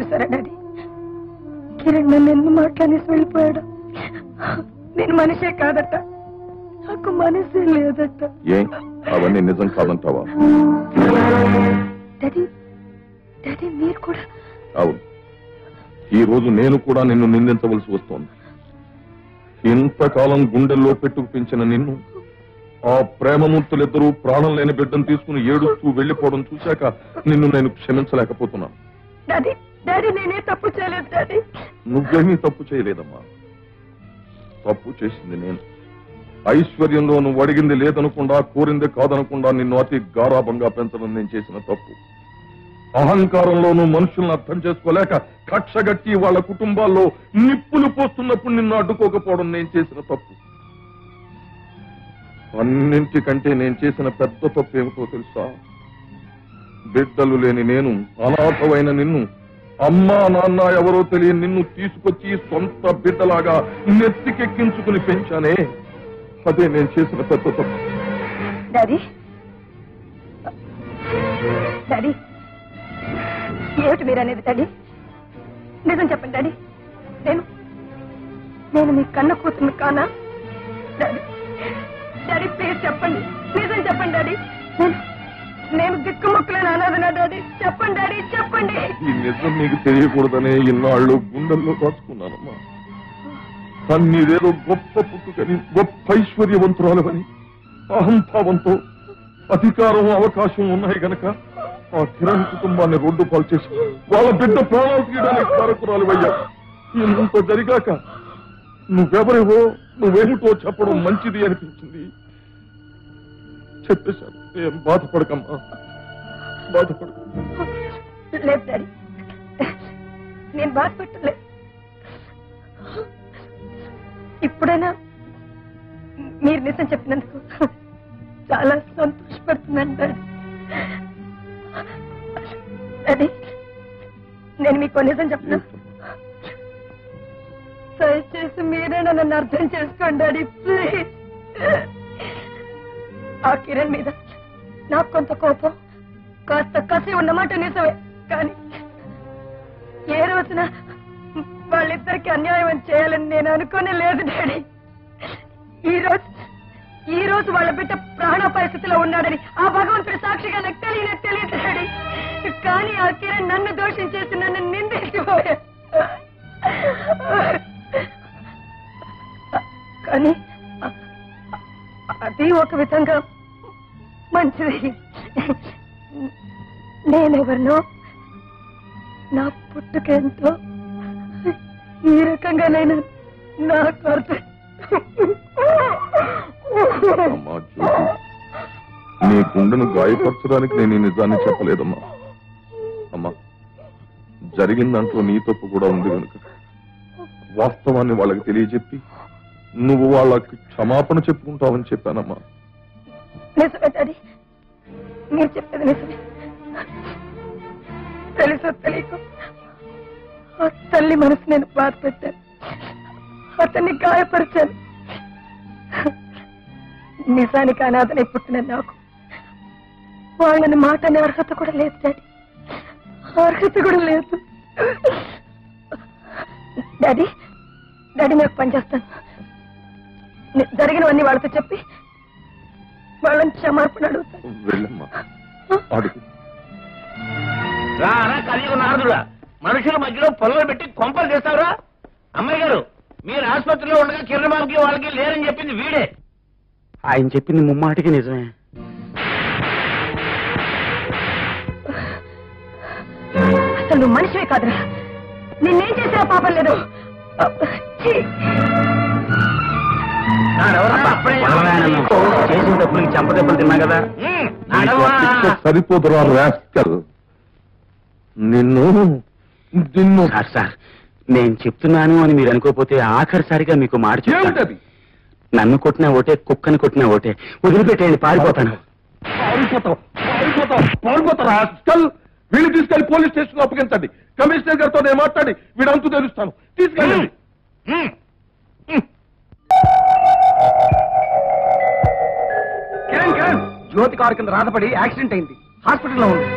చూసారా డాడీ, కిరణ్ నన్ను ఎన్ని మాట్లాడేసి వెళ్ళిపోయాడు. నేను మనిషే కాదట, నాకు మనసే లేదట. అవన్నీ నిజం కాదంటావా? డాడీ డాడీ మీరు కూడా? అవును, ఈ రోజు నేను కూడా నిన్ను నిందించవలసి వస్తోంది. ఇంతకాలం గుండెల్లో పెట్టుకు పెంచిన నిన్ను ఆ ప్రేమమూర్తులిద్దరూ ప్రాణం లేని బిడ్డను తీసుకుని ఏడుస్తూ వెళ్లిపోవడం చూశాక నిన్ను నేను క్షమించలేకపోతున్నాను. డాడీ డాడీ నేనే తప్పు చేయలేదు డాడీ. నువ్వేమీ తప్పు చేయలేదమ్మా, తప్పు చేసింది నేను. ఐశ్వర్యంలో నువ్వు అడిగింది లేదనకుండా, కోరింది కాదనకుండా నిన్ను అతి గారాభంగా పెంచడం నేను చేసిన తప్పు. అహంకారంలోనూ మనుషులను అర్థం చేసుకోలేక కక్షగట్టి వాళ్ళ కుటుంబాల్లో నిప్పులు పోస్తున్నప్పుడు నిన్ను అడ్డుకోకపోవడం నేను చేసిన తప్పు. అన్నింటికంటే నేను చేసిన పెద్ద తప్పు ఏమిటో తెలుసా? బిడ్డలు లేని నేను, అనాథమైన నిన్ను, అమ్మా నాన్న ఎవరో తెలియని నిన్ను తీసుకొచ్చి సొంత బిడ్డలాగా నెత్తికెక్కించుకుని పెంచానే, అదే నేను చేసిన పెద్ద తప్పు. డాడీ డాడీ ఏమిటి మీరు అనేది డాడీ? నిజం చెప్పండి డాడీ, నేను మీ కన్న కూతురు కానా? డాడీ డాడీ ప్లీజ్ చెప్పండి, నిజం చెప్పండి డాడీ. నేను దిక్కుముక్కలేని అనాథనా డాడీ? చెప్పండి డాడీ, చెప్పండి. ఈ నిజం నీకు తెలియకూడదనే ఇన్నాళ్ళు గుండెల్లో దాచుకున్నానమ్మా. నీదేదో గొప్ప పుట్టుకని, గొప్ప ఐశ్వర్యవంతురాలవని అహంభావంతో అధికారం అవకాశం ఉన్నాయి గనక ఆ కిరణ్ కుటుంబాన్ని రోడ్డు పాలు చేసి వాళ్ళ బిడ్డ ప్రాణాలు తీయడానికి కారకురాలివయ్యా. ఇంత జరిగాక నువ్వెవరివో, నువ్వేమిటో చెప్పడం మంచిది అనిపించింది. చెప్పేశాను. ఏం బాధపడకమ్మా, బాధపడక. లేదు డాడీ, నేను బాధపడలేదు. ఇప్పుడైనా మీరు నిజం చెప్పినందుకు చాలా సంతోషపడుతున్నాను డాడీ. డాడీ నేను మీకు నిజం చెప్తున్నా, దయచేసి మీరైనా నన్ను అర్థం చేసుకోండి డాడీ ప్లీజ్. ఆ కిరణ్ మీద నాకు కొంత కోపం, కాస్త కసి ఉన్నమాట నిజమే, కానీ ఏ రోజున వాళ్ళిద్దరికి అన్యాయం అని చేయాలని నేను అనుకోనే లేదు డాడీ. ఈ రోజు వాళ్ళ బిడ్డ ప్రాణ పరిస్థితిలో ఉన్నాడని ఆ భగవంతుడి సాక్షిగా నాకు తెలియదు డాడీ. కానీ ఆ కిరణ్ నన్ను దోషం చేసి నన్ను నిందించిపోయా. కానీ అది ఒక విధంగా మంచిది. నేనెవరినో, నా పుట్టుకెంతో ఈ రకంగా నేను నాకు అర్థం. అమ్మా జ్యోతి, నీ గుండెను గాయపరచడానికి నేను ఈ నిజాన్ని చెప్పలేదమ్మా. అమ్మా, జరిగిన దాంట్లో నీ తప్పు కూడా ఉంది కనుక వాస్తవాన్ని వాళ్ళకి తెలియజెప్పి నువ్వు వాళ్ళకి క్షమాపణ చెప్పుకుంటావని చెప్పానమ్మా. నిజమే డాడీ, మీరు చెప్పేది నిజమే. తెలుసో తెలియకో ఆ తల్లి మనసు నేను బాధ పెట్టాను, అతన్ని గాయపరిచాను. నిజానికి అనాథనై పుట్టిన నాకు వాళ్ళని మాట అనే అర్హత కూడా లేదు డాడీ, అర్హత కూడా లేదు. డాడీ డాడీ నాకు పని చేస్తాను, జరిగినవన్నీ వాళ్ళతో చెప్పి వాళ్ళని క్షమాపణ అడుగుతాను. నారదుడా, మనుషుల మధ్యలో పొలలు పెట్టి కొంపలు చేస్తావురా? అమ్మాయి గారు, మీరు ఆసుపత్రిలో ఉండగా కిరణబాబుకి వాళ్ళకి లేరని చెప్పింది వీడే. ఆయన చెప్పింది ముమ్మాటికి నిజమే. అసలు నువ్వు మనిషివే కాదురా, నిన్నేం చేసినా పాపం లేదు. చేసిన తప్పులకి చెంప దెబ్బలు తిన్నా కదా. సరిపోతురా రాస్కల్, నిన్ను నిన్ను. సార్ నేను చెప్తున్నాను అని మీరు అనుకోపోతే ఆఖరిసారిగా మీకు మాట చెప్తాను. నన్ను కొట్టినా ఓటే, కుక్కని కొట్టినా ఓటే, వదిలిపెట్టేయండి, పారిపోతాను. వీళ్ళు తీసుకెళ్లి పోలీస్ స్టేషన్ అప్పగించండి. కమిషనర్ గారితో నేను మాట్లాడి వీడంతూ తెలుస్తాను. తీసుకెళ్ళండి. కిరణ్ జ్యోతి కారు కింద రాతపడి యాక్సిడెంట్ అయింది, హాస్పిటల్లో ఉంది.